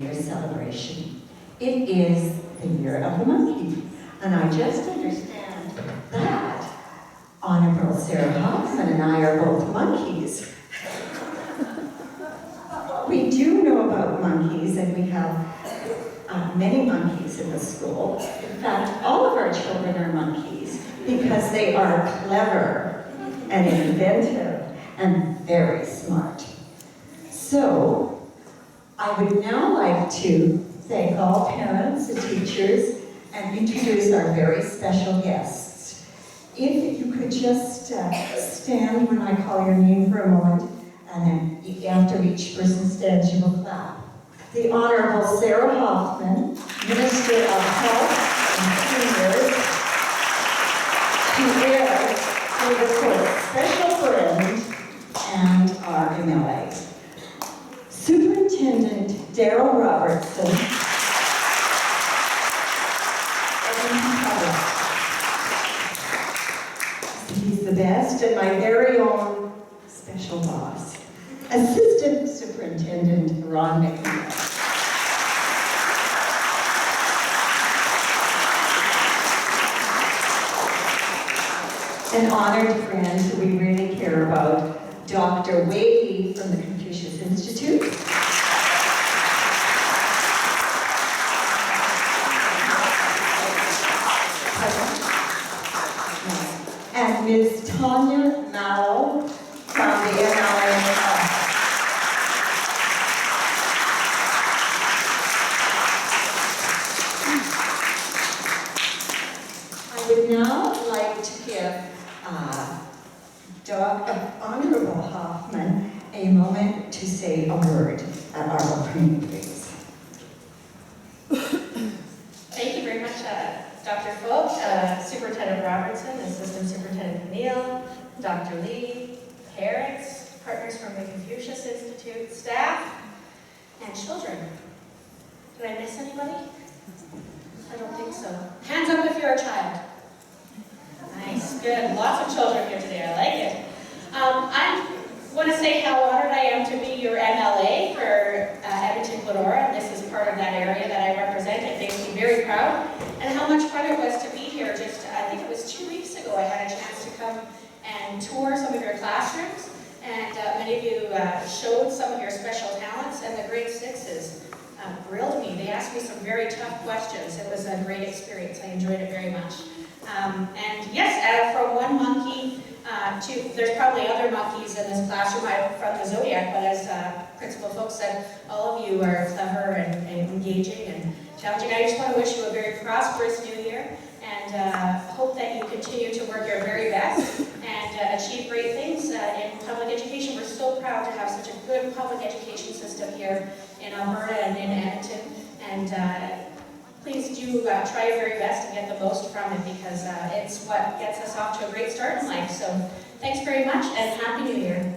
Year celebration. It is the year of the monkey, and I just understand that Honorable Sarah Hoffman and I are both monkeys. We do know about monkeys, and we have many monkeys in the school. In fact, all of our children are monkeys because they are clever and inventive and very smart. So, I would now like to thank all parents and teachers and introduce our very special guests. If you could just stand when I call your name for a moment, and then after each person stands, you will clap. The Honorable Sarah Hoffman, Minister of Health and Seniors, who is Dovercourt's special friend and our MLA. Superintendent Daryl Robertson, he's the best, and my very own special boss, Assistant Superintendent Ron McNeil. An honored friend who we really care about, Dr. Wade from the Confucius Institute. And Ms. Tanya Mao from the MLA. I would now like to give Honorable Hoffman a moment to say a word at our opening, please. Thank you very much, Dr. Falk, Superintendent Robertson, Assistant Superintendent Neal, Dr. Lee, parents, partners from the Confucius Institute, staff, and children. Did I miss anybody? I don't think so. Hands up if you're a child. Nice, good. Lots of children here today. I like it. I want to say how honored I am to be your MLA for Edmonton-Glenora, and this is part of that area that I represent. It makes me very proud, and how much fun it was to be here. Just, I think it was 2 weeks ago, I had a chance to come and tour some of your classrooms, and many of you showed some of your special talents, and the grade sixes grilled me. They asked me some very tough questions. It was a great experience. I enjoyed it very much. And yes, from one monkey to, there's probably other monkeys in this classroom. I'm from the Zodiac, but as Principal Falk said, all of you are clever and engaging and challenging. I just want to wish you a very prosperous new year, and hope that you continue to work your very best and achieve great things in public education. We're so proud to have such a good public education system here in Alberta and in Edmonton. And please do try your very best and get the most from it, because it's what gets us off to a great start in life. So thanks very much, and Happy New Year.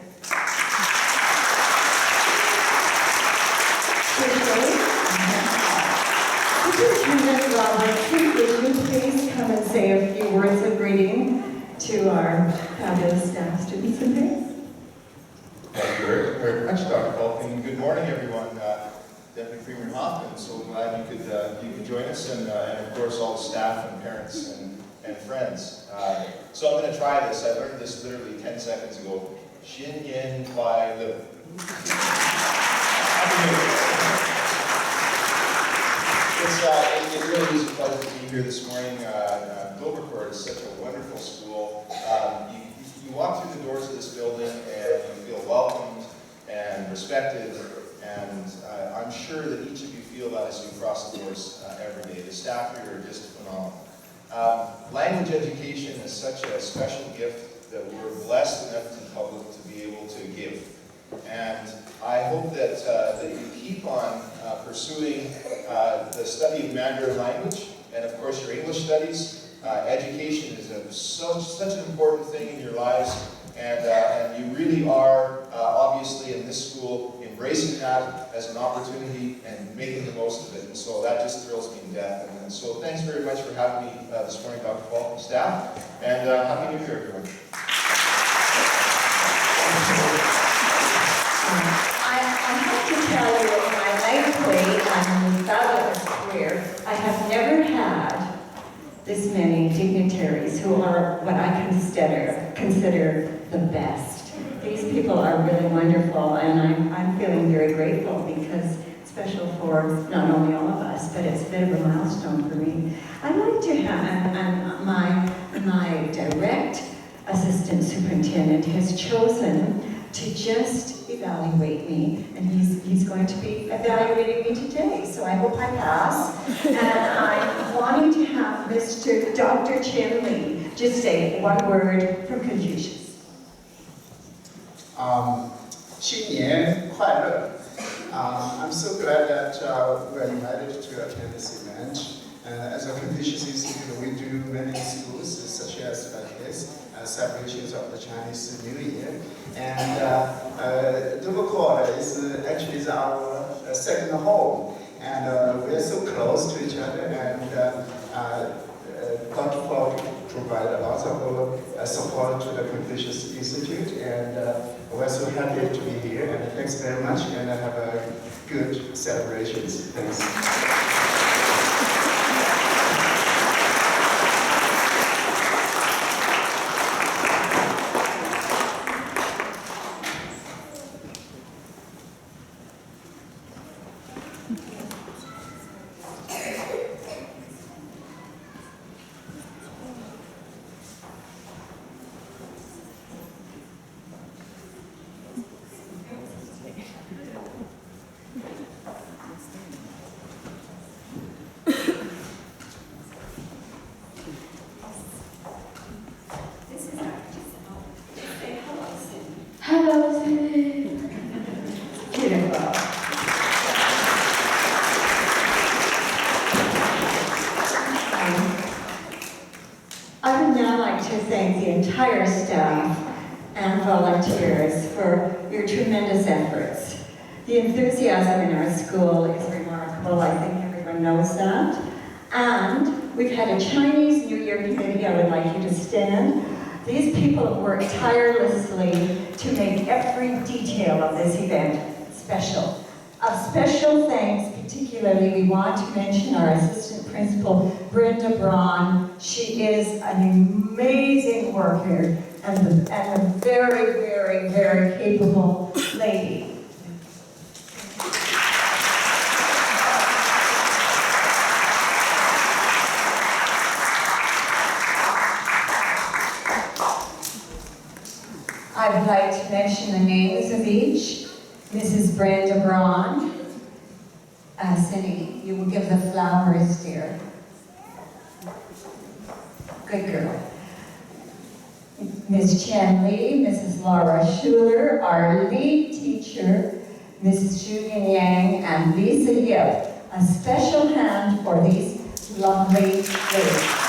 Superintendent Robertson, would you please come and say a few words of greeting to our fabulous staff, students, and parents? Thank you very much, Dr. Falk, and good morning, everyone. Deputy Premier Hoffman, so glad you could join us, and of course all the staff and parents and friends. So I'm going to try this. I learned this literally 10 seconds ago. Xin Yin Bai Li. It really is a pleasure to be here this morning. Dovercourt is such a wonderful school. You walk through the doors of this building and you feel welcomed and respected. And I'm sure that each of you feel that as you cross the doors every day. The staff here are just phenomenal. Language education is such a special gift that we're blessed enough as a public to be able to give. And I hope that you keep on pursuing the study of Mandarin language, and of course your English studies. Education is such an important thing in your lives, and you really are obviously in this school embracing that as an opportunity and making the most of it. And so that just thrills me to death. And so thanks very much for having me this morning, Dr. Falk and staff. And Happy New Year, everyone. I have to tell you, in my life way, this many dignitaries who are what I consider the best. These people are really wonderful, and I'm feeling very grateful because it's special for not only all of us, but it's a bit of a milestone for me. I'd like to have, and my direct assistant superintendent has chosen to just evaluate me, and he's going to be evaluating me today, so I hope I pass. And I'm wanting to have Dr. Chen Li just say one word from Confucius. 新年快乐. I'm so glad that we are invited to attend this event. As a Confucius Institute, we do many schools, such as like this, celebrations of the Chinese New Year. And Dovercourt is actually our second home. And we are so close to each other. And Dr. Falk provided lots of support to the Confucius Institute. And we're so happy to be here. And thanks very much. And have a good celebrations. Thanks. Hello, Cindy. Beautiful. I would now like to thank the entire staff and volunteers for your tremendous efforts. The enthusiasm in our school is remarkable. I think everyone knows that. And we've had a Chinese New Year committee. I would like you to stand. These people have worked tirelessly to make every detail of this event special. A special thanks, particularly, we want to mention our assistant principal, Brenda Braun. She is an amazing worker and a very, very, very capable lady. I would like to mention the names of each. Mrs. Brenda Braun. Cindy, you will give the flowers, dear. Good girl. Ms. Chen Li, Mrs. Laura Schuler, our lead teacher, Mrs. Julian Yang, and Lisa Yip. A special hand for these lovely ladies.